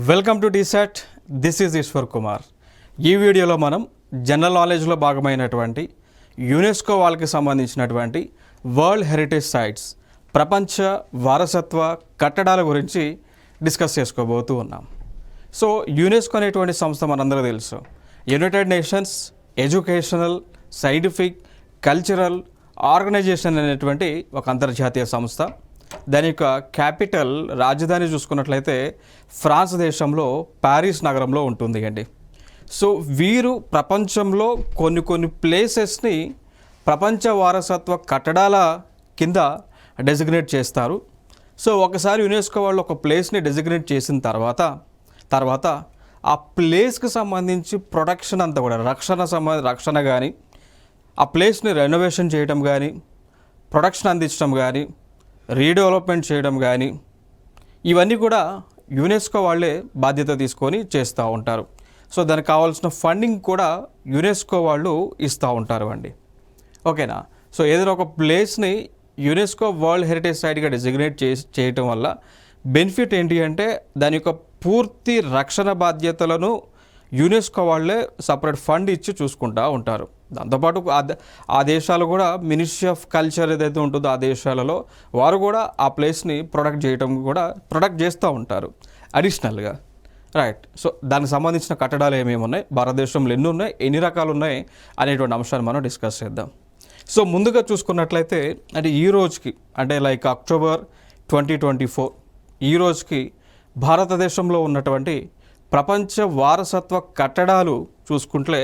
Welcome to TSAT. This is Eshwar Kumar. ఈ వీడియోలో మనం జనరల్ నాలెడ్జ్లో భాగమైనటువంటి యునెస్కో వాళ్ళకి సంబంధించినటువంటి వరల్డ్ హెరిటేజ్ సైట్స్, ప్రపంచ వారసత్వ కట్టడాల గురించి డిస్కస్ చేసుకోబోతూ ఉన్నాం. సో యునెస్కో అనేటువంటి సంస్థ మనందరూ తెలుసు. United Nations Educational, Scientific, Cultural Organization అనేటువంటి ఒక అంతర్జాతీయ సంస్థ. దాని యొక్క క్యాపిటల్, రాజధాని చూసుకున్నట్లయితే ఫ్రాన్స్ దేశంలో ప్యారిస్ నగరంలో ఉంటుంది అండి. సో వీరు ప్రపంచంలో కొన్ని ప్లేసెస్ని ప్రపంచ వారసత్వ కట్టడాల కింద డెసిగ్నేట్ చేస్తారు. సో ఒకసారి యునెస్కో వాళ్ళు ఒక ప్లేస్ని డెసిగ్నేట్ చేసిన తర్వాత ఆ ప్లేస్కి సంబంధించి ప్రొటెక్షన్ అంతా కూడా రక్షణ కానీ, ఆ ప్లేస్ని రెనోవేషన్ చేయడం కానీ, ప్రొటెక్షన్ అందించడం కానీ, రీడెవలప్మెంట్ చేయడం కానీ, ఇవన్నీ కూడా యునెస్కో వాళ్ళే బాధ్యత తీసుకొని చేస్తూ ఉంటారు. సో దానికి కావాల్సిన ఫండింగ్ కూడా యునెస్కో వాళ్ళు ఇస్తూ ఉంటారు అండి. ఓకేనా? సో ఏదైనా ఒక ప్లేస్ని యునెస్కో వరల్డ్ హెరిటేజ్ సైట్గా డెసిగ్నేట్ చేయటం వల్ల బెనిఫిట్ ఏంటి అంటే, దాని యొక్క పూర్తి రక్షణ బాధ్యతలను యునెస్కో వాళ్ళే సపరేట్ ఫండ్ ఇచ్చి చూసుకుంటూ ఉంటారు. దాంతోపాటు ఆ దేశాలు కూడా మినిస్ట్రీ ఆఫ్ కల్చర్ ఏదైతే ఉంటుందో ఆ దేశాలలో వారు కూడా ఆ ప్లేస్ని ప్రొటెక్ట్ చేస్తూ ఉంటారు అడిషనల్గా. రైట్. సో దానికి సంబంధించిన కట్టడాలు ఏమేమి ఉన్నాయి, భారతదేశంలో ఎన్ని ఉన్నాయి, ఎన్ని రకాలు ఉన్నాయి అనేటువంటి అంశాన్ని మనం డిస్కస్ చేద్దాం. సో ముందుగా చూసుకున్నట్లయితే అంటే ఈ రోజుకి, అంటే లైక్ అక్టోబర్ 2024 ఈ రోజుకి భారతదేశంలో ఉన్నటువంటి ప్రపంచ వారసత్వ కట్టడాలు చూసుకుంటే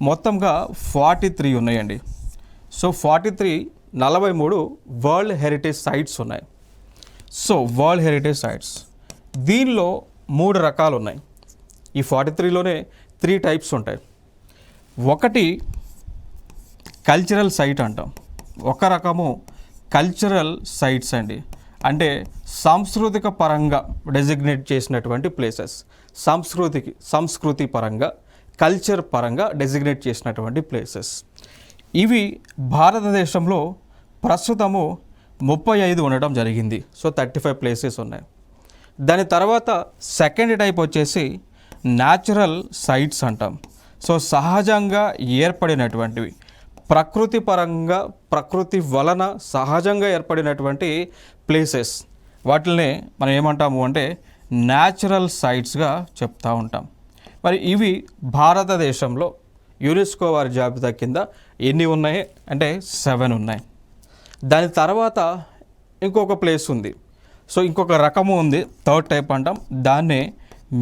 మొత్తంగా 43 ఉన్నాయండి. సో 43 వరల్డ్ హెరిటేజ్ సైట్స్ ఉన్నాయి. సో వరల్డ్ హెరిటేజ్ సైట్స్ దీనిలో 3 రకాలు ఉన్నాయి. ఈ 43లోనే 3 టైప్స్ ఉంటాయి. ఒకటి కల్చరల్ సైట్ అంటాం. ఒక రకము కల్చరల్ సైట్స్ అండి, అంటే సాంస్కృతిక పరంగా డెసిగ్నేట్ చేసినటువంటి ప్లేసెస్. సంస్కృతి పరంగా, కల్చర్ పరంగా డెసిగ్నేట్ చేసినటువంటి ప్లేసెస్. ఇవి భారతదేశంలో ప్రస్తుతము 35 ఉండటం జరిగింది. సో 35 ప్లేసెస్ ఉన్నాయి. దాని తర్వాత సెకండ్ టైప్ వచ్చేసి న్యాచురల్ సైట్స్ అంటాం. సో సహజంగా ఏర్పడినటువంటివి, ప్రకృతి పరంగా, ప్రకృతి వలన సహజంగా ఏర్పడినటువంటి ప్లేసెస్, వాటినే మనం ఏమంటాము అంటే న్యాచురల్ సైట్స్గా చెప్తూ ఉంటాం. మరి ఇవి భారతదేశంలో యునెస్కో వారి జాబితా కింద ఎన్ని ఉన్నాయి అంటే 7 ఉన్నాయి. దాని తర్వాత ఇంకొక ప్లేస్ ఉంది. సో ఇంకొక రకము ఉంది, థర్డ్ టైప్ అంటాం. దాన్నే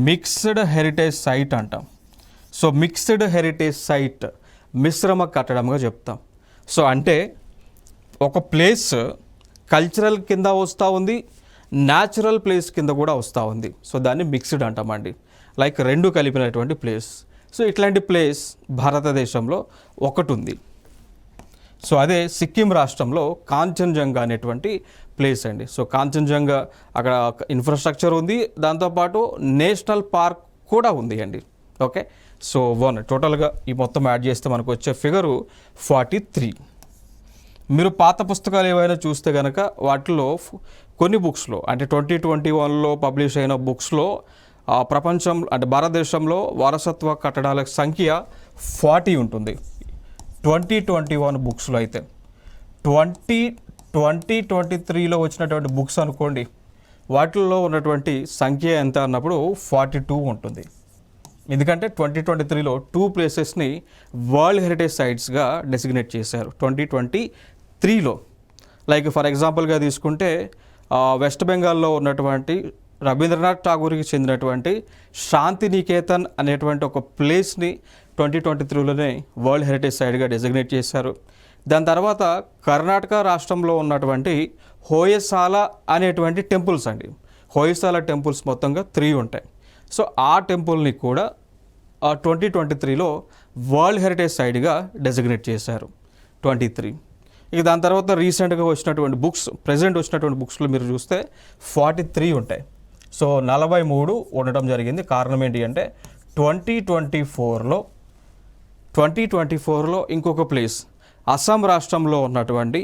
మిక్స్డ్ హెరిటేజ్ సైట్ అంటాం. సో మిక్స్డ్ హెరిటేజ్ సైట్ మిశ్రమ కట్టడంగా చెప్తాం. సో అంటే ఒక ప్లేస్ కల్చరల్ కింద వస్తూ ఉంది, న్యాచురల్ ప్లేస్ కింద కూడా వస్తూ ఉంది. సో దాన్ని మిక్స్డ్ అంటామండి, లైక్ 2 కలిపినటువంటి ప్లేస్. సో ఇట్లాంటి ప్లేస్ భారతదేశంలో ఒకటి ఉంది. సో అదే సిక్కిం రాష్ట్రంలో కాంచన్జంగా అనేటువంటి ప్లేస్ అండి. సో కాంచన్జంగా అక్కడ ఇన్ఫ్రాస్ట్రక్చర్ ఉంది, దాంతోపాటు నేషనల్ పార్క్ కూడా ఉంది అండి. ఓకే. సో టోటల్గా ఈ మొత్తం యాడ్ చేస్తే మనకు వచ్చే ఫిగరు 43. మీరు పాత పుస్తకాలు ఏవైనా చూస్తే కనుక వాటిలో కొన్ని బుక్స్లో, అంటే 2021లో పబ్లిష్ అయిన బుక్స్లో ప్రపంచం అంటే భారతదేశంలో వారసత్వ కట్టడాల సంఖ్య 40 ఉంటుంది. 2021 బుక్స్లో అయితే 2023లో వచ్చినటువంటి బుక్స్ అనుకోండి, వాటిల్లో ఉన్నటువంటి సంఖ్య ఎంత అన్నప్పుడు 42 ఉంటుంది. ఎందుకంటే 2023లో 2 ప్లేసెస్ని వరల్డ్ హెరిటేజ్ సైట్స్గా డెసిగ్నేట్ చేశారు 2023లో. లైక్ ఫర్ ఎగ్జాంపుల్గా తీసుకుంటే వెస్ట్ బెంగాల్లో ఉన్నటువంటి రవీంద్రనాథ్ ఠాగూర్కి చెందినటువంటి శాంతినికేతన్ అనేటువంటి ఒక ప్లేస్ని 2023లోనే వరల్డ్ హెరిటేజ్ సైట్గా డెసిగ్నేట్ చేశారు. దాని తర్వాత కర్ణాటక రాష్ట్రంలో ఉన్నటువంటి హోయసాల అనేటువంటి టెంపుల్స్ అండి. హోయసాల టెంపుల్స్ మొత్తంగా 3 ఉంటాయి. సో ఆ టెంపుల్ని కూడా 2023లో వరల్డ్ హెరిటేజ్ సైట్గా డెసిగ్నేట్ చేశారు 23. ఇక దాని తర్వాత రీసెంట్గా వచ్చినటువంటి బుక్స్, ప్రజెంట్ వచ్చినటువంటి బుక్స్లో మీరు చూస్తే 43 ఉంటాయి. సో 43 ఉండటం జరిగింది. కారణం ఏంటి అంటే 2024లో ఇంకొక ప్లేస్ అస్సాం రాష్ట్రంలో ఉన్నటువంటి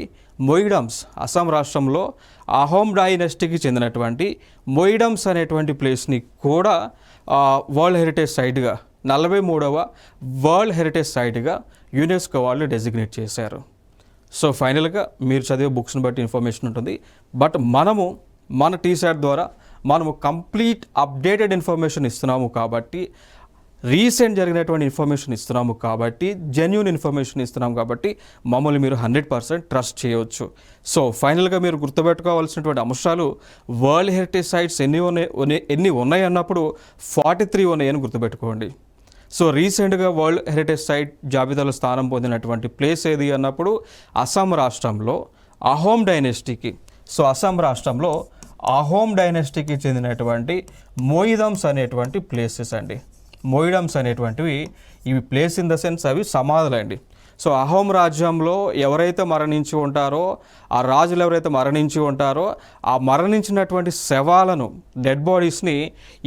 మొయిడమ్స్ అస్సాం రాష్ట్రంలో అహోమ్ డైనెస్టీకి చెందినటువంటి మొయిడమ్స్ అనేటువంటి ప్లేస్ని కూడా వరల్డ్ హెరిటేజ్ సైట్గా 43వ వరల్డ్ హెరిటేజ్ సైట్గా యునెస్కో వాళ్ళు డెసిగ్నేట్ చేశారు. సో ఫైనల్గా మీరు చదివే బుక్స్ని బట్టి ఇన్ఫర్మేషన్ ఉంటుంది. బట్ మన టీసాట్ ద్వారా మనము కంప్లీట్ అప్డేటెడ్ ఇన్ఫర్మేషన్ ఇస్తున్నాము కాబట్టి, రీసెంట్ జరిగినటువంటి ఇన్ఫర్మేషన్ ఇస్తున్నాము కాబట్టి, జెన్యూన్ ఇన్ఫర్మేషన్ ఇస్తున్నాము కాబట్టి మమ్మల్ని మీరు 100% ట్రస్ట్ చేయవచ్చు. సో ఫైనల్గా మీరు గుర్తుపెట్టుకోవాల్సినటువంటి అంశాలు, వరల్డ్ హెరిటేజ్ సైట్స్ ఎన్ని ఉన్నాయి అన్నప్పుడు 43 ఉన్నాయని గుర్తుపెట్టుకోండి. సో రీసెంట్గా వరల్డ్ హెరిటేజ్ సైట్ జాబితాలో స్థానం పొందినటువంటి ప్లేస్ ఏది అన్నప్పుడు అస్సాం రాష్ట్రంలో అహోమ్ డైనెస్టీకి, సో అస్సాం రాష్ట్రంలో అహోమ్ డైనెస్టీకి చెందినటువంటి మొయిడమ్స్ అనేటువంటి ప్లేసెస్ అండి. మొయిడమ్స్ అనేటువంటివి ఇవి ప్లేస్ ఇన్ ద సెన్స్ అవి సమాధులండి. సో అహోమ్ రాజ్యంలో ఎవరైతే మరణించి ఉంటారో, ఆ రాజులు ఎవరైతే మరణించి ఉంటారో, ఆ మరణించినటువంటి శవాలను, డెడ్ బాడీస్ని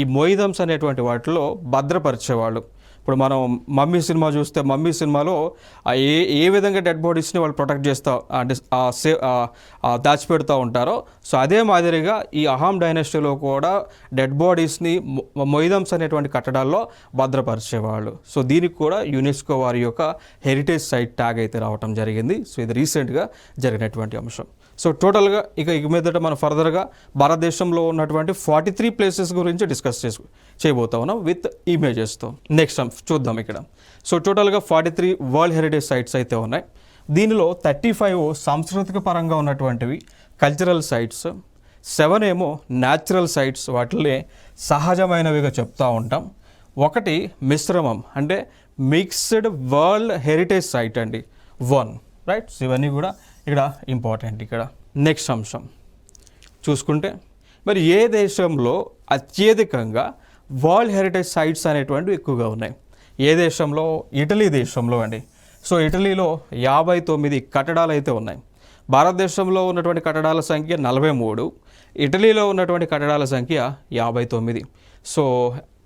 ఈ మొయిడమ్స్ అనేటువంటి వాటిలో భద్రపరిచేవాళ్ళు. ఇప్పుడు మనం మమ్మీ సినిమా చూస్తే, మమ్మీ సినిమాలో ఏ విధంగా డెడ్ బాడీస్ని వాళ్ళు ప్రొటెక్ట్ చేస్తూ అంటే దాచిపెడుతూ ఉంటారో, సో అదే మాదిరిగా ఈ అహోమ్ డైనెస్టీలో కూడా డెడ్ బాడీస్ని మొయిడమ్స్ అనేటువంటి కట్టడాల్లో భద్రపరిచేవాళ్ళు. సో దీనికి కూడా యునెస్కో వారి యొక్క హెరిటేజ్ సైట్ ట్యాగ్ అయితే రావటం జరిగింది. సో ఇది రీసెంట్గా జరిగినటువంటి అంశం. సో టోటల్గా ఇక మీదట మనం ఫర్దర్గా భారతదేశంలో ఉన్నటువంటి 43 ప్లేసెస్ గురించి డిస్కస్ చేయబోతా ఉన్నాం విత్ ఇమేజెస్తో. నెక్స్ట్ చూద్దాం ఇక్కడ. సో టోటల్గా 43 వరల్డ్ హెరిటేజ్ సైట్స్ అయితే ఉన్నాయి. దీనిలో 35 సాంస్కృతిక పరంగా ఉన్నటువంటివి, కల్చరల్ సైట్స్, 7 ఏమో న్యాచురల్ సైట్స్, వాటిని సహజమైనవిగా చెప్తూ ఉంటాం. 1 మిశ్రమం అంటే మిక్స్డ్ వరల్డ్ హెరిటేజ్ సైట్ అండి, 1 రైట్. సో ఇవన్నీ కూడా ఇక్కడ ఇంపార్టెంట్. ఇక్కడ నెక్స్ట్ అంశం చూసుకుంటే, మరి ఏ దేశంలో అత్యధికంగా వరల్డ్ హెరిటేజ్ సైట్స్ అనేటువంటివి ఎక్కువగా ఉన్నాయి? ఏ దేశంలో? ఇటలీ దేశంలో అండి. సో ఇటలీలో 59 కట్టడాలు అయితే ఉన్నాయి. భారతదేశంలో ఉన్నటువంటి కట్టడాల సంఖ్య 43, ఇటలీలో ఉన్నటువంటి కట్టడాల సంఖ్య 59. సో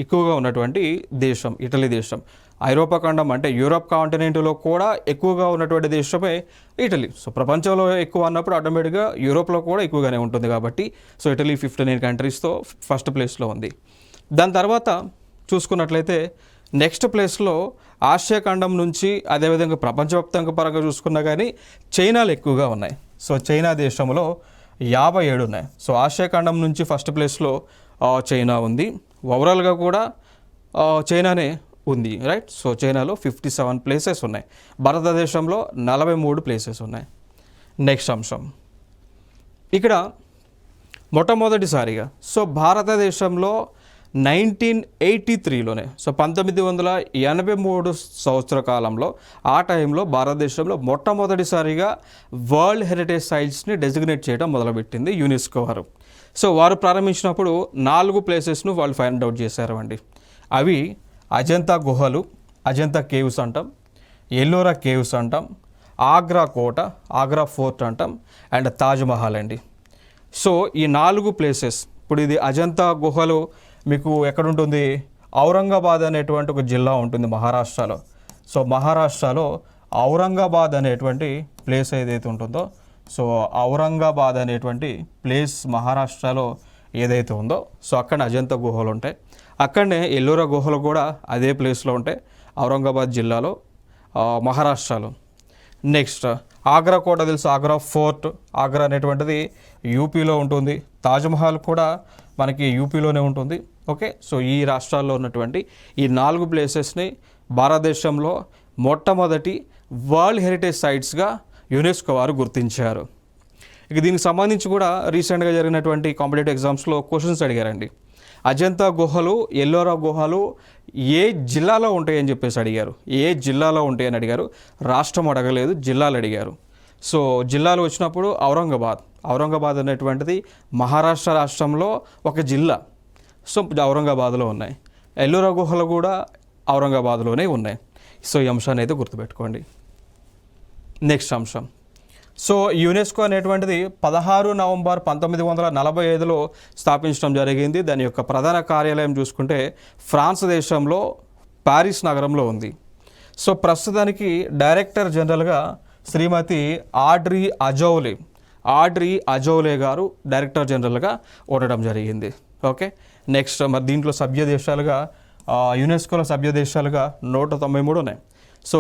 ఎక్కువగా ఉన్నటువంటి దేశం ఇటలీ దేశం. ఐరోపా ఖండం అంటే యూరోప్ కాంటినెంట్లో కూడా ఎక్కువగా ఉన్నటువంటి దేశమే ఇటలీ. సో ప్రపంచంలో ఎక్కువ అన్నప్పుడు ఆటోమేటిక్గా యూరోప్లో కూడా ఎక్కువగానే ఉంటుంది కాబట్టి, సో ఇటలీ 59 కంట్రీస్తో ఫస్ట్ ప్లేస్లో ఉంది. దాని తర్వాత చూసుకున్నట్లయితే నెక్స్ట్ ప్లేస్లో ఆసియా ఖండం నుంచి, అదేవిధంగా ప్రపంచవ్యాప్తంగా పరంగా చూసుకున్నా కానీ చైనాలు ఎక్కువగా ఉన్నాయి. సో చైనా దేశంలో 57 ఉన్నాయి. సో ఆసియా ఖండం నుంచి ఫస్ట్ ప్లేస్లో చైనా ఉంది. ఓవరాల్గా కూడా చైనానే ఉంది రైట్. సో చైనాలో 57 ప్లేసెస్ ఉన్నాయి. భారతదేశంలో 43 ప్లేసెస్ ఉన్నాయి. నెక్స్ట్ అంశం ఇక్కడ మొట్టమొదటిసారిగా, సో భారతదేశంలో 1983లోనే, సో 1983 సంవత్సర కాలంలో, ఆ టైంలో భారతదేశంలో మొట్టమొదటిసారిగా వరల్డ్ హెరిటేజ్ సైట్స్ని డెసిగ్నేట్ చేయడం మొదలుపెట్టింది యునెస్కో వారు. సో వారు ప్రారంభించినప్పుడు 4 ప్లేసెస్ను వాళ్ళు ఫైండ్ అవుట్ చేశారు అండి. అవి అజంతా గుహలు, అజంతా కేవ్స్ అంటాం, ఎల్లోరా కేవ్స్ అంటాం, ఆగ్రా కోట, ఆగ్రా ఫోర్ట్ అంటాం, అండ్ తాజ్మహల్ అండి. సో ఈ 4 ప్లేసెస్, ఇప్పుడు ఇది అజంతా గుహలు మీకు ఎక్కడుంటుంది? ఔరంగాబాద్ అనేటువంటి ఒక జిల్లా ఉంటుంది మహారాష్ట్రలో. సో మహారాష్ట్రలో ఔరంగాబాద్ అనేటువంటి ప్లేస్ ఏదైతే ఉంటుందో, సో ఔరంగాబాద్ అనేటువంటి ప్లేస్ మహారాష్ట్రలో ఏదైతే ఉందో, సో అక్కడ అజంతా గుహలు ఉంటాయి. అక్కడనే ఎల్లోరా గుహలు కూడా అదే ప్లేస్లో ఉంటాయి, ఔరంగాబాద్ జిల్లాలో, మహారాష్ట్రలో. నెక్స్ట్ ఆగ్రా కోట తెలుసు, ఆగ్రా ఫోర్ట్, ఆగ్రా అనేటువంటిది యూపీలో ఉంటుంది. తాజ్మహల్ కూడా మనకి యూపీలోనే ఉంటుంది. ఓకే, సో ఈ రాష్ట్రాల్లో ఉన్నటువంటి ఈ 4 ప్లేసెస్ని భారతదేశంలో మొట్టమొదటి వరల్డ్ హెరిటేజ్ సైట్స్గా యునెస్కో వారు గుర్తించారు. ఇక దీనికి సంబంధించి కూడా రీసెంట్గా జరిగినటువంటి కాంపిటేటివ్ ఎగ్జామ్స్లో క్వశ్చన్స్ అడిగారండి. అజంతా గుహలు, ఎల్లోరా గుహలు ఏ జిల్లాలో ఉంటాయని చెప్పేసి అడిగారు. ఏ జిల్లాలో ఉంటాయని అడిగారు, రాష్ట్రం అడగలేదు, జిల్లాలు అడిగారు. సో జిల్లాలు వచ్చినప్పుడు ఔరంగాబాద్ అనేటువంటిది మహారాష్ట్ర రాష్ట్రంలో ఒక జిల్లా. సో ఔరంగాబాద్లో ఉన్నాయి. ఎల్లోరా గుహలు కూడా ఔరంగాబాద్లోనే ఉన్నాయి. సో ఈ అంశాన్ని అయితే గుర్తుపెట్టుకోండి. నెక్స్ట్ అంశం, సో యునెస్కో అనేటువంటిది 16 నవంబర్ 1945లో స్థాపించడం జరిగింది. దాని యొక్క ప్రధాన కార్యాలయం చూసుకుంటే ఫ్రాన్స్ దేశంలో ప్యారిస్ నగరంలో ఉంది. సో ప్రస్తుతానికి డైరెక్టర్ జనరల్గా శ్రీమతి ఆడ్రీ అజౌలే గారు డైరెక్టర్ జనరల్గా ఉండడం జరిగింది. ఓకే, నెక్స్ట్ మరి దీంట్లో సభ్య దేశాలుగా యునెస్కోలో సభ్య దేశాలుగా 193 ఉన్నాయి. సో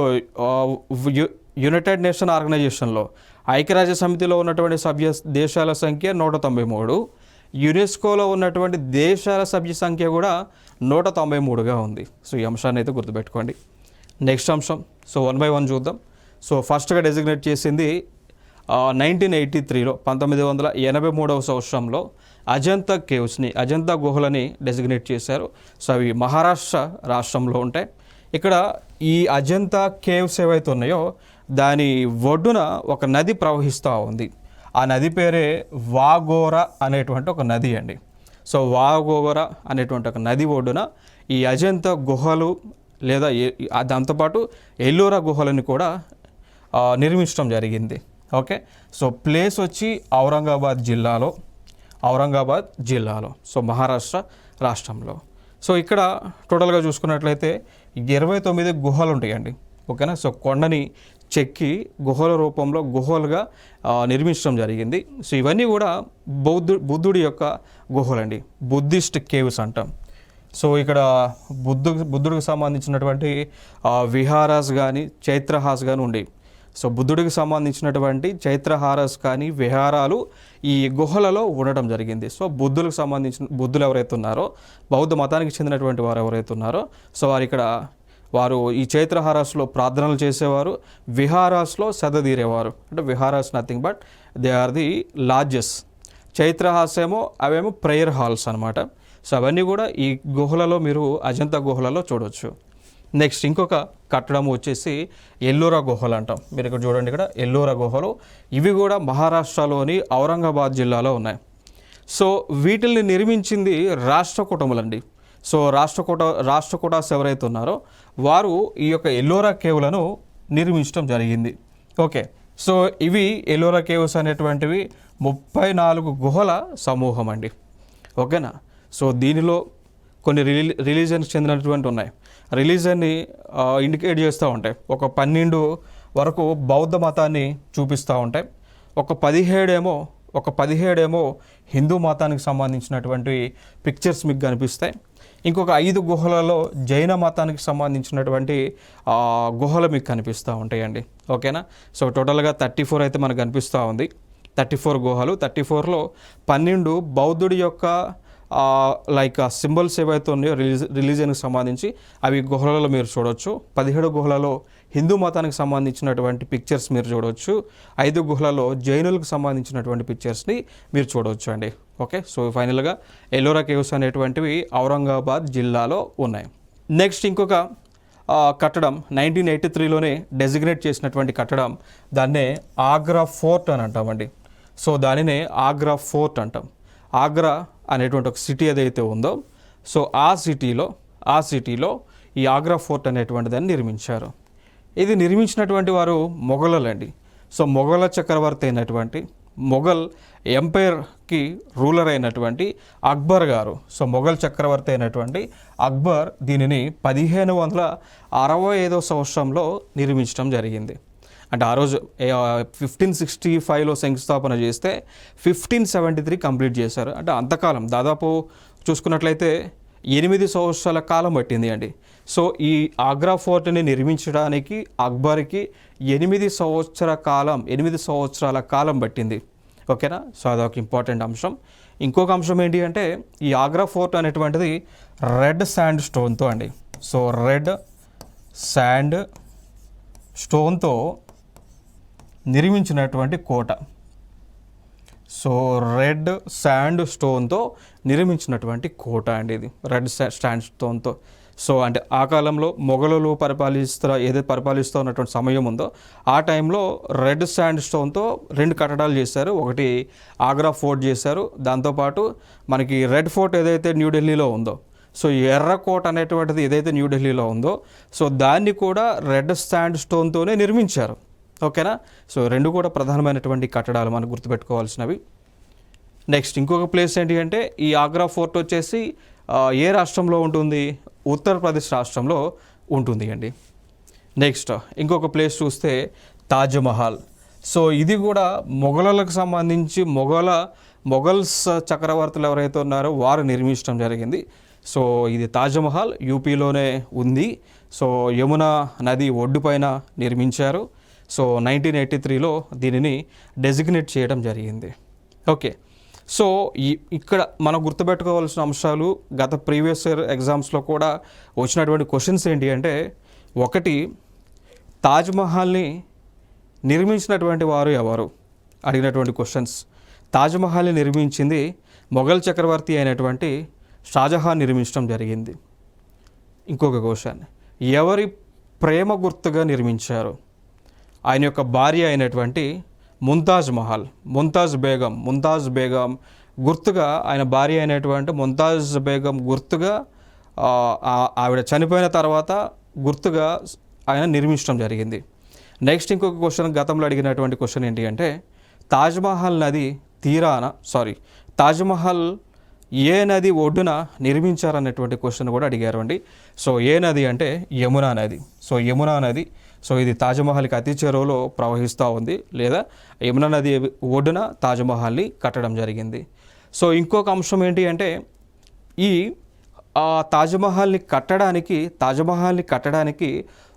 యునైటెడ్ నేషన్ ఆర్గనైజేషన్లో ఐక్యరాజ్య సమితిలో ఉన్నటువంటి సభ్య దేశాల సంఖ్య 193, యునెస్కోలో ఉన్నటువంటి దేశాల సభ్య సంఖ్య కూడా 193గా ఉంది. సో ఈ అంశాన్ని అయితే గుర్తుపెట్టుకోండి. నెక్స్ట్ అంశం, సో 1 by 1 చూద్దాం. సో ఫస్ట్గా డెసిగ్నేట్ చేసింది 1983లో 1983వ సంవత్సరంలో అజంతా గుహలని డెసిగ్నేట్ చేశారు. సో అవి మహారాష్ట్ర రాష్ట్రంలో ఉంటాయి. ఇక్కడ ఈ అజంతా కేవ్స్ ఏవైతే ఉన్నాయో దాని ఒడ్డున ఒక నది ప్రవహిస్తూ ఉంది. ఆ నది పేరే వాగోరా అనేటువంటి ఒక నది అండి. సో వాగోరా అనేటువంటి ఒక నది ఒడ్డున ఈ అజంతా గుహలు లేదా దాంతోపాటు ఎల్లోరా గుహలని కూడా నిర్మించడం జరిగింది. ఓకే, సో ప్లేస్ వచ్చి ఔరంగాబాద్ జిల్లాలో సో మహారాష్ట్ర రాష్ట్రంలో. సో ఇక్కడ టోటల్గా చూసుకున్నట్లయితే 29 గుహలు ఉంటాయండి. ఓకేనా, సో కొండని చెక్కి గుహల రూపంలో గుహలుగా నిర్మించడం జరిగింది. సో ఇవన్నీ కూడా బుద్ధుడి యొక్క గుహలండి, బుద్ధిస్ట్ కేవ్స్ అంటాం. సో ఇక్కడ బుద్ధుడికి సంబంధించినటువంటి విహారాస్ కానీ చైత్రహాస్ కానీ ఉండేవి. సో బుద్ధుడికి సంబంధించినటువంటి చైత్రహారాస్ కానీ విహారాలు ఈ గుహలలో ఉండటం జరిగింది. సో బుద్ధులు ఎవరైతే ఉన్నారో, బౌద్ధ మతానికి చెందినటువంటి వారు ఎవరైతే ఉన్నారో, సో వారు ఈ చైత్రహారాస్లో ప్రార్థనలు చేసేవారు, విహారాస్లో సెదదీరేవారు. అంటే viharas nothing but they are the lodges. చైత్రహాస్ అవేమో ప్రేయర్ హాల్స్ అనమాట. సో అవన్నీ కూడా ఈ గుహలలో మీరు అజంతా గుహలలో చూడవచ్చు. నెక్స్ట్ ఇంకొక కట్టడం వచ్చేసి ఎల్లోరా గుహలు అంటాం. మీరు ఇక్కడ చూడండి, ఇక్కడ ఎల్లోరా గుహలు. ఇవి కూడా మహారాష్ట్రలోని ఔరంగాబాద్ జిల్లాలో ఉన్నాయి. సో వీటిల్ని నిర్మించింది రాష్ట్రకూటములండి. సో రాష్ట్రకూటాస్ ఎవరైతే ఉన్నారో వారు ఈ యొక్క ఎల్లోరా కేవ్లను నిర్మించడం జరిగింది. ఓకే, సో ఇవి ఎల్లోరా కేవ్స్ అనేటువంటివి 34 గుహల సమూహం అండి. ఓకేనా, సో దీనిలో కొన్ని రిలీజన్కి చెందినటువంటి ఉన్నాయి. రిలీజన్ని ఇండికేట్ చేస్తూ ఉంటాయి. ఒక 12 వరకు బౌద్ధ మతాన్ని చూపిస్తూ ఉంటాయి. ఒక 17 ఏమో హిందూ మతానికి సంబంధించినటువంటి పిక్చర్స్ మీకు కనిపిస్తాయి. ఇంకొక 5 గుహలలో జైన మతానికి సంబంధించినటువంటి గుహలు మీకు కనిపిస్తూ ఉంటాయండి. ఓకేనా, సో టోటల్గా 34 అయితే మనకు కనిపిస్తూ ఉంది. 34 గుహలు. 34లో 12 బౌద్ధుడి యొక్క లైక్ సింబల్స్ ఏవైతే ఉన్నాయో రిలీజియన్కి సంబంధించి అవి గుహలలో మీరు చూడవచ్చు. 17 గుహలలో హిందూ మతానికి సంబంధించినటువంటి పిక్చర్స్ మీరు చూడవచ్చు. 5 గుహలలో జైనులకు సంబంధించినటువంటి పిక్చర్స్ని మీరు చూడవచ్చు అండి. ఓకే, సో ఫైనల్గా ఎల్లోరా కేవ్స్ అనేటువంటివి ఔరంగాబాద్ జిల్లాలో ఉన్నాయి. నెక్స్ట్ ఇంకొక కట్టడం 1983లోనే డెసిగ్నేట్ చేసినటువంటి కట్టడం, దాన్నే ఆగ్రా ఫోర్ట్ అని అంటామండి. సో దానినే ఆగ్రా ఫోర్ట్ అంటాం. ఆగ్రా అనేటువంటి ఒక సిటీ ఏదైతే ఉందో, సో ఆ సిటీలో ఈ ఆగ్రా ఫోర్ట్ అనేటువంటి దాన్ని నిర్మించారు. ఇది నిర్మించినటువంటి వారు మొఘలులండి. సో మొఘల చక్రవర్తి అయినటువంటి మొఘల్ ఎంపైర్కి రూలర్ అయినటువంటి అక్బర్ గారు, సో మొఘల్ చక్రవర్తి అయినటువంటి అక్బర్ దీనిని 1565వ సంవత్సరంలో నిర్మించడం జరిగింది. అంటే ఆ రోజు 1565లో శంకుస్థాపన చేస్తే 1573 కంప్లీట్ చేశారు. అంటే అంతకాలం దాదాపు చూసుకున్నట్లయితే 8 సంవత్సరాల కాలం పట్టింది అండి. సో ఈ ఆగ్రా ఫోర్ట్ని నిర్మించడానికి అక్బర్కి 8 సంవత్సరాల కాలం పట్టింది. ఓకేనా, సో అదొక ఇంపార్టెంట్ అంశం. ఇంకొక అంశం ఏంటి అంటే ఈ ఆగ్రా ఫోర్ట్ అనేటువంటిది రెడ్ శాండ్ స్టోన్తో అండి. సో రెడ్ శాండ్ స్టోన్తో నిర్మించినటువంటి కోట. సో రెడ్ శాండ్ స్టోన్తో నిర్మించినటువంటి కోట అండి ఇది, రెడ్ శాండ్ స్టోన్తో. సో అంటే ఆ కాలంలో మొఘలులు పరిపాలిస్తూ ఉన్నటువంటి సమయం ఉందో ఆ టైంలో రెడ్ శాండ్ స్టోన్తో 2 కట్టడాలు చేశారు. ఒకటి ఆగ్రా ఫోర్ట్ చేశారు, దాంతోపాటు మనకి రెడ్ ఫోర్ట్ ఏదైతే న్యూఢిల్లీలో ఉందో, సో ఎర్రకోట అనేటువంటిది ఏదైతే న్యూఢిల్లీలో ఉందో, సో దాన్ని కూడా రెడ్ శాండ్ స్టోన్తోనే నిర్మించారు. ఓకేనా, సో 2 కూడా ప్రధానమైనటువంటి కట్టడాలు మనకు గుర్తుపెట్టుకోవాల్సినవి. నెక్స్ట్ ఇంకొక ప్లేస్ ఏంటి అంటే ఈ ఆగ్రా ఫోర్ట్ వచ్చేసి ఏ రాష్ట్రంలో ఉంటుంది? ఉత్తరప్రదేశ్ రాష్ట్రంలో ఉంటుంది అండి. నెక్స్ట్ ఇంకొక ప్లేస్ చూస్తే తాజ్మహల్. సో ఇది కూడా మొఘలులకు సంబంధించి మొఘల్స్ చక్రవర్తులు ఎవరైతే ఉన్నారో వారు నిర్మించడం జరిగింది. సో ఇది తాజ్మహల్ యూపీలోనే ఉంది. సో యమునా నది ఒడ్డుపైన నిర్మించారు. సో 1983లో దీనిని డెసిగ్నేట్ చేయడం జరిగింది. ఓకే, సో ఇక్కడ మనం గుర్తుపెట్టుకోవాల్సిన అంశాలు గత ప్రీవియస్ ఇయర్ ఎగ్జామ్స్లో కూడా వచ్చినటువంటి క్వశ్చన్స్ ఏంటి అంటే, ఒకటి, తాజ్మహల్ని నిర్మించినటువంటి వారు ఎవరు అడిగినటువంటి క్వశ్చన్స్. తాజ్మహల్ని నిర్మించింది మొఘల్ చక్రవర్తి అయినటువంటి షాజహాన్ నిర్మించడం జరిగింది. ఇంకొక క్వశ్చన్, ఎవరి ప్రేమ గుర్తుగా నిర్మించారు? ఆయన యొక్క భార్య అయినటువంటి ముంతాజ్ బేగం గుర్తుగా, ఆయన భార్య అయినటువంటి ముంతాజ్ బేగం గుర్తుగా, ఆవిడ చనిపోయిన తర్వాత గుర్తుగా ఆయన నిర్మించడం జరిగింది. నెక్స్ట్ ఇంకొక క్వశ్చన్, గతంలో అడిగినటువంటి క్వశ్చన్ ఏంటి అంటే, తాజ్మహల్ ఏ నది ఒడ్డున నిర్మించారనేటువంటి క్వశ్చన్ కూడా అడిగారు అండి. సో ఏ నది అంటే యమునా నది. సో యమునా నది, సో ఇది తాజ్మహల్కి అతి చేరువలో ప్రవహిస్తూ ఉంది, లేదా యమునా నది ఒడ్డున తాజ్మహల్ని కట్టడం జరిగింది. సో ఇంకొక అంశం ఏంటి అంటే, ఈ తాజ్మహల్ని కట్టడానికి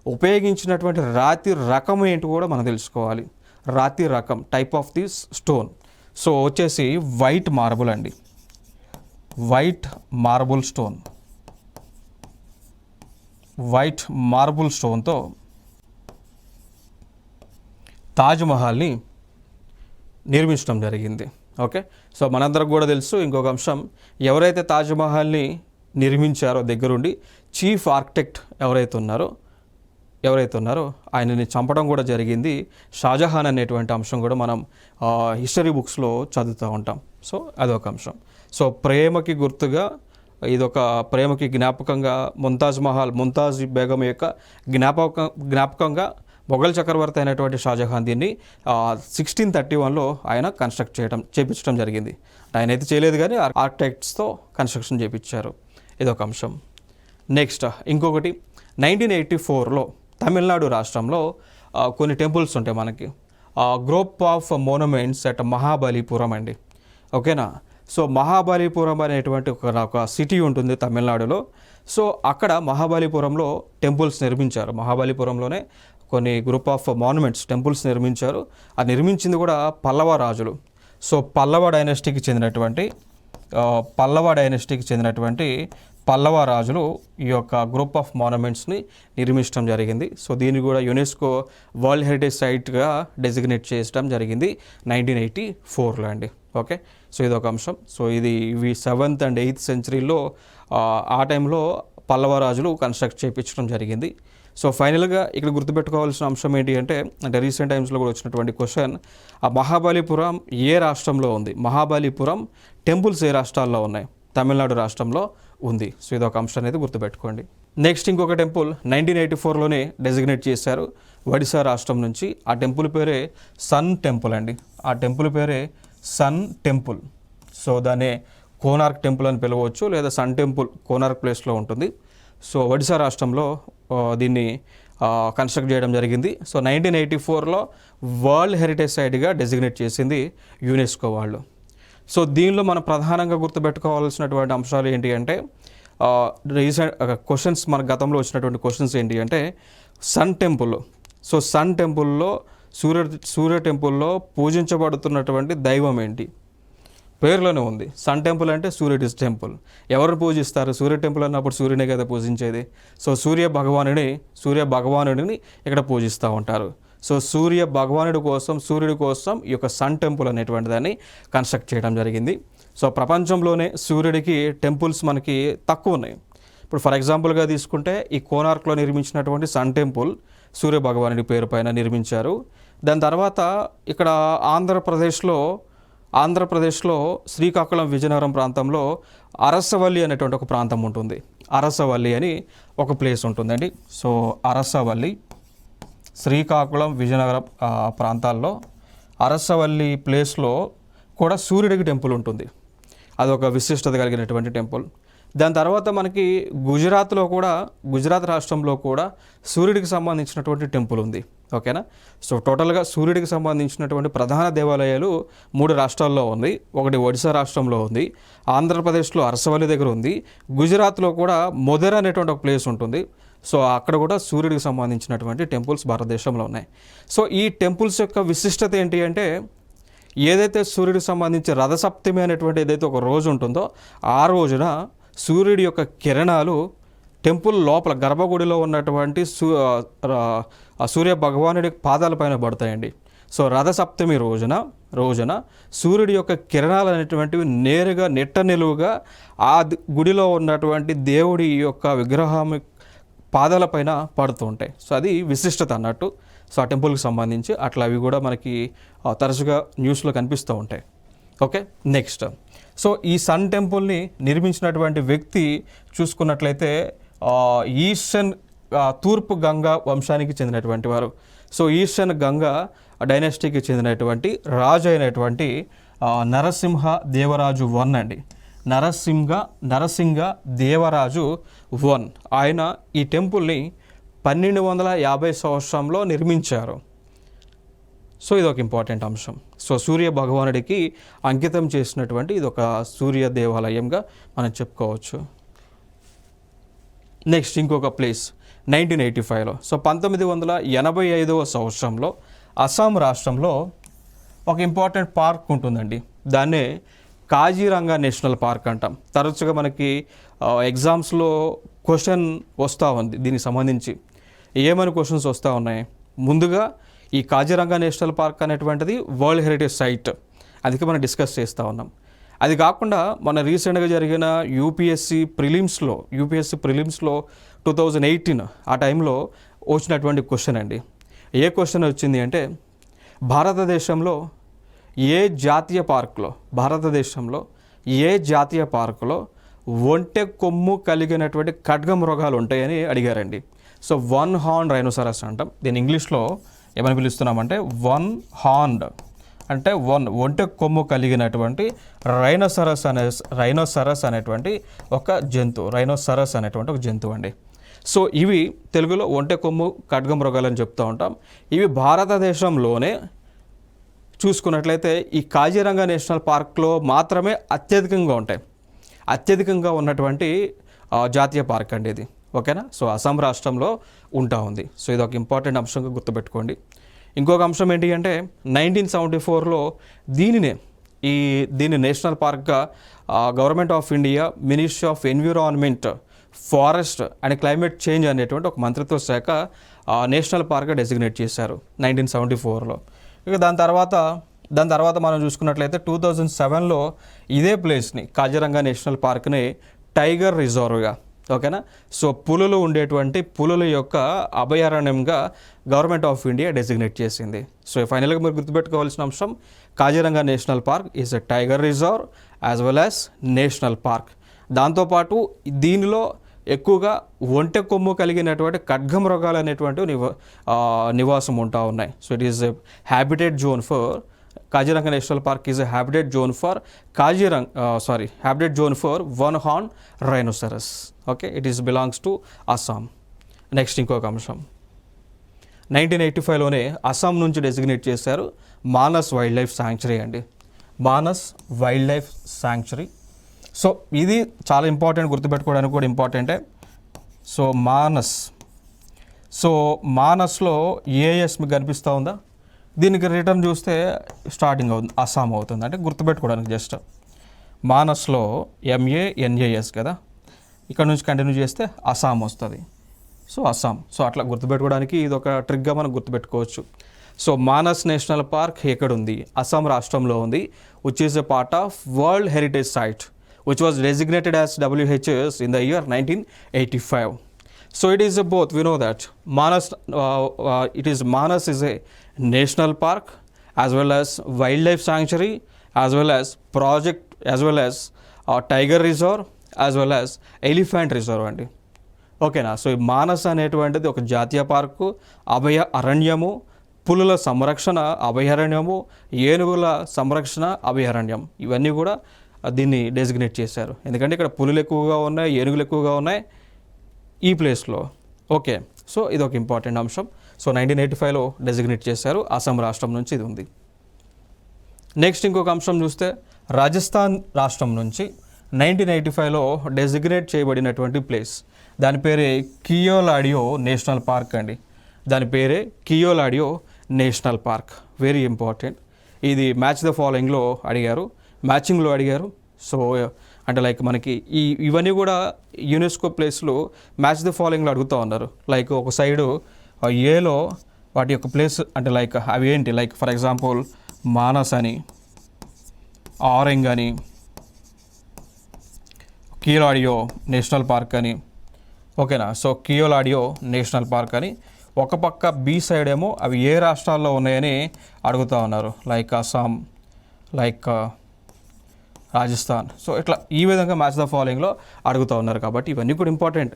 ఉపయోగించినటువంటి రాతి రకం ఏంటి కూడా మనం తెలుసుకోవాలి. రాతి రకం, type of this stone. So వచ్చేసి వైట్ మార్బుల్ అండి, వైట్ మార్బుల్ స్టోన్తో తాజ్మహల్ని నిర్మించడం జరిగింది. ఓకే, సో మనందరికి కూడా తెలుసు ఇంకొక అంశం, ఎవరైతే తాజ్మహల్ని నిర్మించారో దగ్గరుండి చీఫ్ ఆర్కిటెక్ట్ ఎవరైతే ఉన్నారో ఆయనని చంపడం కూడా జరిగింది షాజహాన్ అనేటువంటి అంశం కూడా మనం హిస్టరీ బుక్స్లో చదువుతూ ఉంటాం. సో అదొక అంశం. సో ప్రేమకి గుర్తుగా, ఇదొక ప్రేమకి జ్ఞాపకంగా ముంతాజ్ బేగం యొక్క జ్ఞాపకంగా మొఘల్ చక్రవర్తి అయినటువంటి షాజహాన్ దీన్ని 1631లో ఆయన చేపించడం జరిగింది. ఆయన అయితే చేయలేదు కానీ ఆర్కిటెక్ట్స్తో కన్స్ట్రక్షన్ చేయించారు. ఇదొక అంశం. నెక్స్ట్ ఇంకొకటి, 1984లో తమిళనాడు రాష్ట్రంలో కొన్ని టెంపుల్స్ ఉంటాయి మనకి. Group of monuments at Mahabalipuram అండి. ఓకేనా, సో మహాబలిపురం అనేటువంటి ఒక సిటీ ఉంటుంది తమిళనాడులో. సో అక్కడ మహాబలిపురంలో టెంపుల్స్ నిర్మించారు. మహాబలిపురంలోనే కొన్ని గ్రూప్ ఆఫ్ మాన్యుమెంట్స్ టెంపుల్స్ నిర్మించారు. ఆ నిర్మించింది కూడా పల్లవ రాజులు. సో పల్లవ డైనస్టీకి చెందినటువంటి పల్లవ రాజులు ఈ యొక్క గ్రూప్ ఆఫ్ మాన్యుమెంట్స్ని నిర్మించడం జరిగింది. సో దీన్ని కూడా యునెస్కో వరల్డ్ హెరిటేజ్ సైట్గా డెసిగ్నేట్ చేయడం జరిగింది 1984లో అండి. ఓకే, సో ఇదొక అంశం. సో ఇవి 7th and 8th సెంచరీలో ఆ టైంలో పల్లవ రాజులు కన్స్ట్రక్ట్ చేయించడం జరిగింది. సో ఫైనల్గా ఇక్కడ గుర్తుపెట్టుకోవాల్సిన అంశం ఏంటి అంటే రీసెంట్ టైమ్స్లో కూడా వచ్చినటువంటి క్వశ్చన్, ఆ మహాబలిపురం ఏ రాష్ట్రంలో ఉంది? మహాబలిపురం టెంపుల్స్ ఏ రాష్ట్రాల్లో ఉన్నాయి? తమిళనాడు రాష్ట్రంలో ఉంది. సో ఇదొక అంశం అనేది గుర్తుపెట్టుకోండి. నెక్స్ట్ ఇంకొక టెంపుల్ 1984లోనే డెసిగ్నేట్ చేశారు ఒడిశా రాష్ట్రం నుంచి. ఆ టెంపుల్ పేరే సన్ టెంపుల్ అండి. ఆ టెంపుల్ పేరే సన్ టెంపుల్. సో దాన్ని కోనార్క్ టెంపుల్ అని పిలవచ్చు, లేదా సన్ టెంపుల్ కోనార్క్ ప్లేస్లో ఉంటుంది. సో ఒడిశా రాష్ట్రంలో దీన్ని కన్స్ట్రక్ట్ చేయడం జరిగింది. సో 1984లో వరల్డ్ హెరిటేజ్ సైట్గా డెసిగ్నేట్ చేసింది యునెస్కో వాళ్ళు. సో దీనిలో మనం ప్రధానంగా గుర్తుపెట్టుకోవాల్సినటువంటి అంశాలు ఏంటి అంటే, రీసెంట్ క్వశ్చన్స్ మన గతంలో వచ్చినటువంటి క్వశ్చన్స్ ఏంటి అంటే, సన్ టెంపుల్. సో సన్ టెంపుల్లో సూర్య టెంపుల్లో పూజించబడుతున్నటువంటి దైవం ఏంటి? పేరులోనే ఉంది, సన్ టెంపుల్ అంటే సూర్యుడి టెంపుల్. ఎవరు పూజిస్తారు? సూర్య టెంపుల్ అన్నప్పుడు సూర్యునే కదా పూజించేది. సో సూర్య భగవానుడిని ఇక్కడ పూజిస్తూ ఉంటారు. సో సూర్యుడి కోసం ఈ యొక్క సన్ టెంపుల్ అనేటువంటి దాన్ని కన్స్ట్రక్ట్ చేయడం జరిగింది. సో ప్రపంచంలోనే సూర్యుడికి టెంపుల్స్ మనకి తక్కువ ఉన్నాయి. ఇప్పుడు ఫర్ ఎగ్జాంపుల్గా తీసుకుంటే ఈ కోనార్క్లో నిర్మించినటువంటి సన్ టెంపుల్ సూర్య భగవానుడి పేరు పైన నిర్మించారు. దాని తర్వాత ఇక్కడ ఆంధ్రప్రదేశ్లో శ్రీకాకుళం విజయనగరం ప్రాంతంలో అరసవల్లి అనేటువంటి ఒక ప్రాంతం ఉంటుంది. అరసవల్లి అని ఒక ప్లేస్ ఉంటుందండి. సో అరసవల్లి శ్రీకాకుళం విజయనగరం ప్రాంతాల్లో అరసవల్లి ప్లేస్లో కూడా సూర్యుడికి టెంపుల్ ఉంటుంది. అదొక విశిష్టత కలిగినటువంటి టెంపుల్. దాని తర్వాత మనకి గుజరాత్ రాష్ట్రంలో కూడా సూర్యుడికి సంబంధించినటువంటి టెంపుల్ ఉంది. ఓకేనా. సో టోటల్గా సూర్యుడికి సంబంధించినటువంటి ప్రధాన దేవాలయాలు 3 రాష్ట్రాల్లో ఉంది. ఒకటి ఒడిశా రాష్ట్రంలో ఉంది, ఆంధ్రప్రదేశ్లో అరసవల్లి దగ్గర ఉంది, గుజరాత్లో కూడా మొదెరా అనేటువంటి ఒక ప్లేస్ ఉంటుంది. సో అక్కడ కూడా సూర్యుడికి సంబంధించినటువంటి టెంపుల్స్ భారతదేశంలో ఉన్నాయి. సో ఈ టెంపుల్స్ యొక్క విశిష్టత ఏంటి అంటే, ఏదైతే సూర్యుడికి సంబంధించి రథసప్తమి అనేటువంటి ఏదైతే ఒక రోజు ఉంటుందో ఆ రోజున సూర్యుడి యొక్క కిరణాలు టెంపుల్ లోపల గర్భగుడిలో ఉన్నటువంటి సూర్య భగవానుడి పాదాలపైన పడతాయండి. సో రథసప్తమి రోజున సూర్యుడి యొక్క కిరణాలు అనేటువంటివి నేరుగా నిట్ట నిలువుగా ఆ గుడిలో ఉన్నటువంటి దేవుడి యొక్క విగ్రహం పాదాలపైన పడుతూ ఉంటాయి. సో అది విశిష్టత అన్నట్టు. సో ఆ టెంపుల్కి సంబంధించి అట్లా అవి కూడా మనకి తరచుగా న్యూస్లో కనిపిస్తూ ఉంటాయి. Okay, next. సో ఈ సన్ టెంపుల్ని నిర్మించినటువంటి వ్యక్తి చూసుకున్నట్లయితే ఈస్టర్న్ తూర్పు గంగా వంశానికి చెందినటువంటి వారు. సో ఈస్టర్న్ గంగా డైనాసిటీకి చెందినటువంటి రాజు అయినటువంటి నరసింహ దేవరాజు I అండి. నరసింహ దేవరాజు I ఆయన ఈ టెంపుల్ని 1250 సంవత్సరంలో నిర్మించారు. సో ఇది ఒక ఇంపార్టెంట్ అంశం. సో సూర్య భగవానుడికి అంకితం చేసినటువంటి ఇది ఒక సూర్య దేవాలయంగా మనం చెప్పుకోవచ్చు. నెక్స్ట్ ఇంకొక ప్లేస్ 1985లో. సో 1985వ సంవత్సరంలో అస్సాం రాష్ట్రంలో ఒక ఇంపార్టెంట్ పార్క్ ఉంటుందండి. దాన్నే కాజీరంగా నేషనల్ పార్క్ అంటాం. తరచుగా మనకి ఎగ్జామ్స్లో క్వశ్చన్ వస్తూ ఉంది దీనికి సంబంధించి. ఏమని క్వశ్చన్స్ వస్తూ ఉన్నాయి? ముందుగా ఈ కాజీరంగా నేషనల్ పార్క్ అనేటువంటిది వరల్డ్ హెరిటేజ్ సైట్, అందుకే మనం డిస్కస్ చేస్తూ ఉన్నాం. అది కాకుండా మన రీసెంట్గా జరిగిన యూపీఎస్సీ ప్రిలిమ్స్లో 2018 ఆ టైంలో వచ్చినటువంటి క్వశ్చన్ అండి. ఏ క్వశ్చన్ వచ్చింది అంటే, భారతదేశంలో ఏ జాతీయ పార్కులో ఒంటె కొమ్ము కలిగినటువంటి ఖడ్గమృగాలు ఉంటాయని అడిగారండి. సో 1 హార్న్ రైనోసరస్ అంటాం. దీని ఇంగ్లీష్లో ఏమని పిలుస్తున్నామంటే 1 హార్న్డ్ అంటే ఒంటె కొమ్ము కలిగినటువంటి రైనోసరస్ అనేటువంటి ఒక జంతువు అండి. సో ఇవి తెలుగులో ఒంటె కొమ్ము ఖడ్గమృగాలు అని చెప్తూ ఉంటాం. ఇవి భారతదేశంలోనే చూసుకున్నట్లయితే ఈ కాజీరంగా నేషనల్ పార్క్లో మాత్రమే అత్యధికంగా ఉన్నటువంటి జాతీయ పార్క్ అండి ఇది. ఓకేనా. సో అస్సాం రాష్ట్రంలో ఉంది. సో ఇది ఒక ఇంపార్టెంట్ అంశంగా గుర్తుపెట్టుకోండి. ఇంకొక అంశం ఏంటి అంటే 1974లో దీన్ని నేషనల్ పార్క్గా government of India, ministry of environment, forest and climate change అనేటువంటి ఒక మంత్రిత్వ శాఖ నేషనల్ పార్క్గా డెసిగ్నేట్ చేశారు 1974లో. ఇక దాని తర్వాత మనం చూసుకున్నట్లయితే 2007లో ఇదే ప్లేస్ని కాజీరంగా నేషనల్ పార్క్ని టైగర్ రిజర్వ్గా, ఓకేనా, సో పులుల యొక్క అభయారణ్యంగా గవర్నమెంట్ ఆఫ్ ఇండియా డెసిగ్నేట్ చేసింది. సో ఫైనల్గా మీరు గుర్తుపెట్టుకోవాల్సిన అంశం, Kaziranga national park is a tiger reserve as well as national park. దాంతోపాటు దీనిలో ఎక్కువగా ఒంటె కొమ్ము కలిగినటువంటి ఖడ్గమృగాలు అనేటువంటి నివాసం ఉన్నాయి. So it is a habitat zone for Kaziranga national park is a habitat zone for habitat zone for 1 horn rhinoceros. Okay, it is belongs to Assam. Next ఇంకొక అంశం 1985లోనే అస్సాం నుంచి డెసిగ్నేట్ చేశారు మానస్ వైల్డ్ లైఫ్ శాంక్చురీ అండి. Manas wild life sanctuary. So ఇది చాలా important, గుర్తుపెట్టుకోవడానికి కూడా ఇంపార్టెంటే. So మానస్లో as మీకు కనిపిస్తూ ఉందా? దీనికి రిటర్న్ చూస్తే స్టార్టింగ్ అవుతుంది, అస్సాం అవుతుంది. అంటే గుర్తుపెట్టుకోవడానికి జస్ట్ మానస్లో MANAS కదా, ఇక్కడ నుంచి కంటిన్యూ చేస్తే అస్సాం వస్తుంది. సో అస్సాం. సో అట్లా గుర్తుపెట్టుకోవడానికి ఇది ఒక ట్రిక్గా మనం గుర్తుపెట్టుకోవచ్చు. సో మానస్ నేషనల్ పార్క్ ఎక్కడుంది? అస్సాం రాష్ట్రంలో ఉంది, which is a part of world heritage site which was designated as WHS in the year 1985. So it is both, we know that Manas is a national park as well as wildlife sanctuary as well as project as well as tiger reserve as well as elephant reserve అండి. ఓకేనా. So ఈ మానస్ అనేటువంటిది ఒక జాతీయ park, అభయ అరణ్యము, పులుల సంరక్షణ అభయారణ్యము, ఏనుగుల సంరక్షణ అభయారణ్యం, ఇవన్నీ కూడా దీన్ని డెసిగ్నేట్ చేశారు. ఎందుకంటే ఇక్కడ పులులు ఎక్కువగా ఉన్నాయి, ఏనుగులు ఎక్కువగా ఉన్నాయి ఈ ప్లేస్లో. ఓకే, సో ఇది ఒక ఇంపార్టెంట్ అంశం. సో 1985లో డెసిగ్నేట్ చేశారు. అస్సాం రాష్ట్రం నుంచి ఇది ఉంది. నెక్స్ట్ ఇంకొక అంశం చూస్తే రాజస్థాన్ రాష్ట్రం నుంచి 1985లో డెసిగ్నేట్ చేయబడినటువంటి ప్లేస్, దాని పేరే కియోలాడియో నేషనల్ పార్క్ అండి. దాని పేరే Keoladeo national park. Very important. ఇది మ్యాచ్ ద ఫాలోయింగ్లో అడిగారు, మ్యాచింగ్లో అడిగారు. సో అంటే లైక్ మనకి ఇవన్నీ కూడా యునెస్కో ప్లేస్లు మ్యాచ్ ద ఫాలోయింగ్లో అడుగుతూ ఉన్నారు. లైక్ ఒక సైడు ఏలో వాటి యొక్క ప్లేస్ అంటే లైక్ అవి ఏంటి, లైక్ ఫర్ ఎగ్జాంపుల్ మానస్ అని, ఆరెంగ్ అని, కియోలాడియో నేషనల్ పార్క్ అని. ఓకేనా, సో కియోలాడియో నేషనల్ పార్క్ అని. ఒక పక్క బి సైడ్ ఏమో అవి ఏ రాష్ట్రాల్లో ఉన్నాయని అడుగుతూ ఉన్నారు, like Assam, like Rajasthan. So ఇట్లా ఈ విధంగా మ్యాచ్ ద ఫాలోయింగ్లో అడుగుతూ ఉన్నారు కాబట్టి ఇవన్నీ కూడా ఇంపార్టెంట్.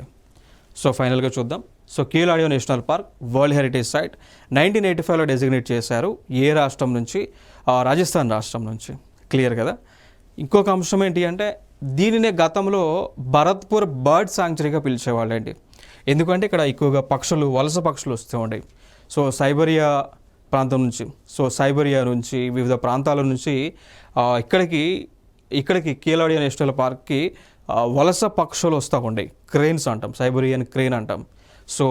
సో ఫైనల్గా చూద్దాం. So Keoladeo national park world heritage site 1985లో డెసిగ్నేట్ చేశారు. ఏ రాష్ట్రం నుంచి? రాజస్థాన్ రాష్ట్రం నుంచి. క్లియర్ కదా. ఇంకొక అంశం ఏంటి అంటే దీనినే గతంలో భరత్పూర్ బర్డ్ శాంక్చురీగా పిలిచేవాళ్ళండి. ఎందుకంటే ఇక్కడ ఎక్కువగా పక్షులు, వలస పక్షులు వస్తూ ఉండేవి. సో సైబరియా ప్రాంతం నుంచి, సో సైబరియా నుంచి వివిధ ప్రాంతాల నుంచి ఇక్కడికి కియోలాడియో నేషనల్ పార్క్కి వలస పక్షులు వస్తూ ఉండేవి. క్రెయిన్స్ అంటాం, సైబరియన్ క్రెయిన్ అంటాం. సో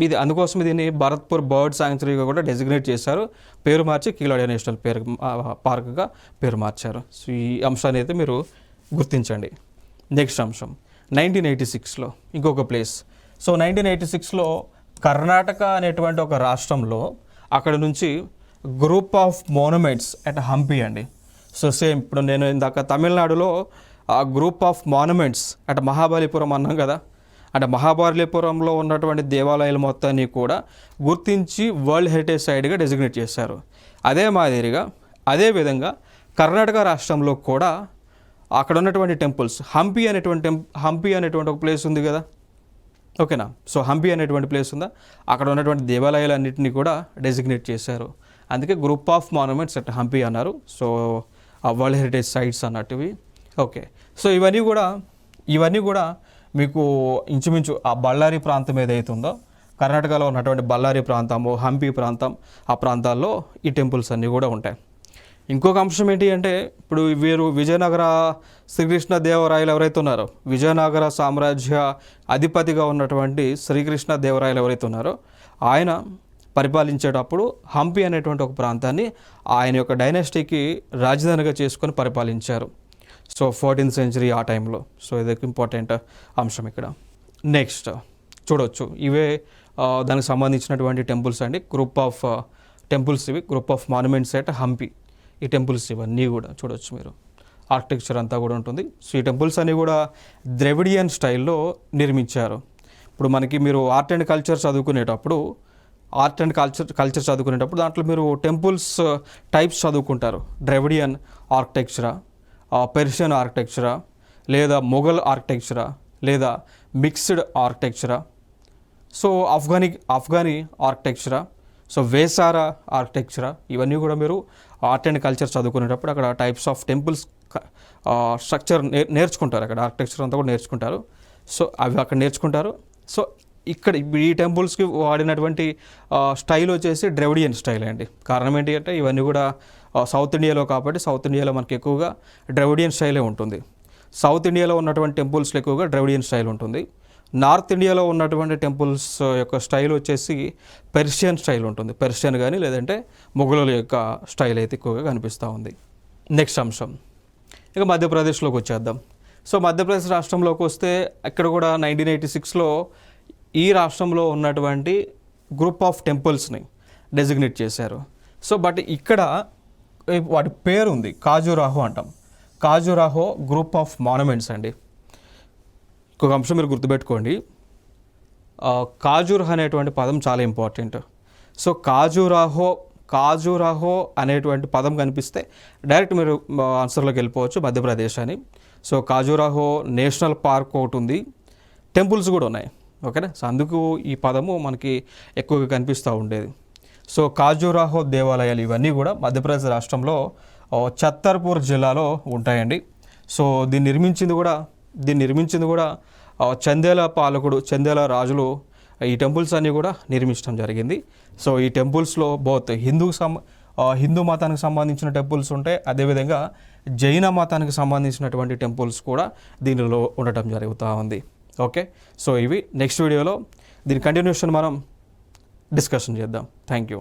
ఇది అందుకోసం దీన్ని భరత్పూర్ బర్డ్ శాంక్చురీగా కూడా డెసిగ్నేట్ చేశారు. పేరు మార్చి కియోలాడియో నేషనల్ పార్క్గా పేరు మార్చారు. సో ఈ అంశాన్ని అయితే మీరు గుర్తించండి. నెక్స్ట్ అంశం 1986లో ఇంకొక ప్లేస్. సో 1986లో కర్ణాటక అనేటువంటి ఒక రాష్ట్రంలో అక్కడ నుంచి group of monuments at Hampi అండి. సో సేమ్ ఇప్పుడు నేను ఇందాక తమిళనాడులో ఆ group of monuments at Mahabalipuram అన్నాం కదా, అంటే మహాబలిపురంలో ఉన్నటువంటి దేవాలయాలు మొత్తాన్ని కూడా గుర్తించి వరల్డ్ హెరిటేజ్ సైట్గా డెసిగ్నేట్ చేశారు. అదే మాదిరిగా అదేవిధంగా కర్ణాటక రాష్ట్రంలో కూడా అక్కడ ఉన్నటువంటి టెంపుల్స్, హంపి అనేటువంటి ఒక ప్లేస్ ఉంది కదా, ఓకేనా. సో హంపి అనేటువంటి ప్లేస్ ఉందా, అక్కడ ఉన్నటువంటి దేవాలయాలన్నింటినీ కూడా డెసిగ్నేట్ చేశారు. అందుకే group of monuments at Hampi అన్నారు. సో వరల్డ్ హెరిటేజ్ సైట్స్ అన్నట్టువి. ఓకే, సో ఇవన్నీ కూడా మీకు ఇంచుమించు ఆ బళ్ళారి ప్రాంతం ఏదైతే ఉందో, కర్ణాటకలో ఉన్నటువంటి బళ్ళారి ప్రాంతము, హంపి ప్రాంతం, ఆ ప్రాంతాల్లో ఈ టెంపుల్స్ అన్నీ కూడా ఉంటాయి. ఇంకొక అంశం ఏంటి అంటే ఇప్పుడు వీరు విజయనగర శ్రీకృష్ణ దేవరాయలు ఎవరైతే ఉన్నారో, విజయనగర సామ్రాజ్య అధిపతిగా ఉన్నటువంటి శ్రీకృష్ణ దేవరాయలు ఎవరైతే ఉన్నారో ఆయన పరిపాలించేటప్పుడు హంపి అనేటువంటి ఒక ప్రాంతాన్ని ఆయన యొక్క డైనాసిటీకి రాజధానిగా చేసుకొని పరిపాలించారు. సో 14th century ఆ టైంలో. సో ఇది ఇంపార్టెంట్ అంశం ఇక్కడ. నెక్స్ట్ చూడవచ్చు, ఇవే దానికి సంబంధించినటువంటి టెంపుల్స్ అండి. గ్రూప్ ఆఫ్ టెంపుల్స్ ఇవి, group of monuments at Hampi. ఈ టెంపుల్స్ ఇవన్నీ కూడా చూడవచ్చు మీరు, ఆర్కిటెక్చర్ అంతా కూడా ఉంటుంది. సో ఈ టెంపుల్స్ అన్నీ కూడా ద్రవిడియన్ స్టైల్లో నిర్మించారు. ఇప్పుడు మనకి మీరు ఆర్ట్ అండ్ కల్చర్ చదువుకునేటప్పుడు దాంట్లో మీరు టెంపుల్స్ టైప్స్ చదువుకుంటారు. ద్రవిడియన్ ఆర్కిటెక్చరా, పెర్షియన్ ఆర్కిటెక్చరా, లేదా మొఘల్ ఆర్కిటెక్చరా, లేదా మిక్స్డ్ ఆర్కిటెక్చరా, సో ఆఫ్ఘనీ ఆర్కిటెక్చరా, సో వేసారా ఆర్కిటెక్చరా, ఇవన్నీ కూడా మీరు ఆర్ట్ అండ్ కల్చర్ చదువుకునేటప్పుడు అక్కడ టైప్స్ ఆఫ్ టెంపుల్స్ స్ట్రక్చర్ నేర్చుకుంటారు. అక్కడ ఆర్కిటెక్చర్ అంతా కూడా నేర్చుకుంటారు. సో అవి అక్కడ నేర్చుకుంటారు. సో ఇక్కడ ఈ టెంపుల్స్కి వాడినటువంటి స్టైల్ వచ్చేసి ద్రవిడియన్ స్టైల్ అండి. కారణం ఏంటి అంటే ఇవన్నీ కూడా సౌత్ ఇండియాలో కాబట్టి, సౌత్ ఇండియాలో మనకి ఎక్కువగా ద్రవిడియన్ స్టైలే ఉంటుంది. సౌత్ ఇండియాలో ఉన్నటువంటి టెంపుల్స్లో ఎక్కువగా ద్రవిడియన్ స్టైల్ ఉంటుంది. నార్త్ ఇండియాలో ఉన్నటువంటి టెంపుల్స్ యొక్క స్టైల్ వచ్చేసి పెర్షియన్ స్టైల్ ఉంటుంది. పెర్షియన్ కానీ లేదంటే మొఘలుల యొక్క స్టైల్ అయితే ఎక్కువగా కనిపిస్తూ ఉంది. నెక్స్ట్ అంశం ఇక మధ్యప్రదేశ్లోకి వచ్చేద్దాం. సో మధ్యప్రదేశ్ రాష్ట్రంలోకి వస్తే ఇక్కడ కూడా 1986లో ఈ రాష్ట్రంలో ఉన్నటువంటి గ్రూప్ ఆఫ్ టెంపుల్స్ని డెసిగ్నేట్ చేశారు. సో బట్ ఇక్కడ వాటి పేరు ఉంది, ఖజురాహో అంటాం. ఖజురాహో గ్రూప్ ఆఫ్ మాన్యుమెంట్స్ అండి. ఇంకొక అంశం మీరు గుర్తుపెట్టుకోండి, ఖజురాహో అనేటువంటి పదం చాలా ఇంపార్టెంట్. సో ఖజురాహో అనేటువంటి పదం కనిపిస్తే డైరెక్ట్ మీరు ఆన్సర్లోకి వెళ్ళిపోవచ్చు, మధ్యప్రదేశ్ అని. సో ఖజురాహో నేషనల్ పార్క్ ఒకటి ఉంది, టెంపుల్స్ కూడా ఉన్నాయి, ఓకేనా. సో అందుకు ఈ పదము మనకి ఎక్కువగా కనిపిస్తూ ఉండేది. సో ఖజురాహో దేవాలయాలు ఇవన్నీ కూడా మధ్యప్రదేశ్ రాష్ట్రంలో ఛత్తర్పూర్ జిల్లాలో ఉంటాయండి. సో దీన్ని నిర్మించింది కూడా చందేల పాలకుడు, చందేల రాజులు ఈ టెంపుల్స్ అన్నీ కూడా నిర్మించడం జరిగింది. సో ఈ టెంపుల్స్లో బోత్ హిందూ మతానికి సంబంధించిన టెంపుల్స్ ఉంటాయి, అదేవిధంగా జైన మతానికి సంబంధించినటువంటి టెంపుల్స్ కూడా దీనిలో ఉండటం జరుగుతూ ఉంది. ఓకే, సో ఇవి నెక్స్ట్ వీడియోలో దీని కంటిన్యూషన్ మనం డిస్కషన్ చేద్దాం. Thank you.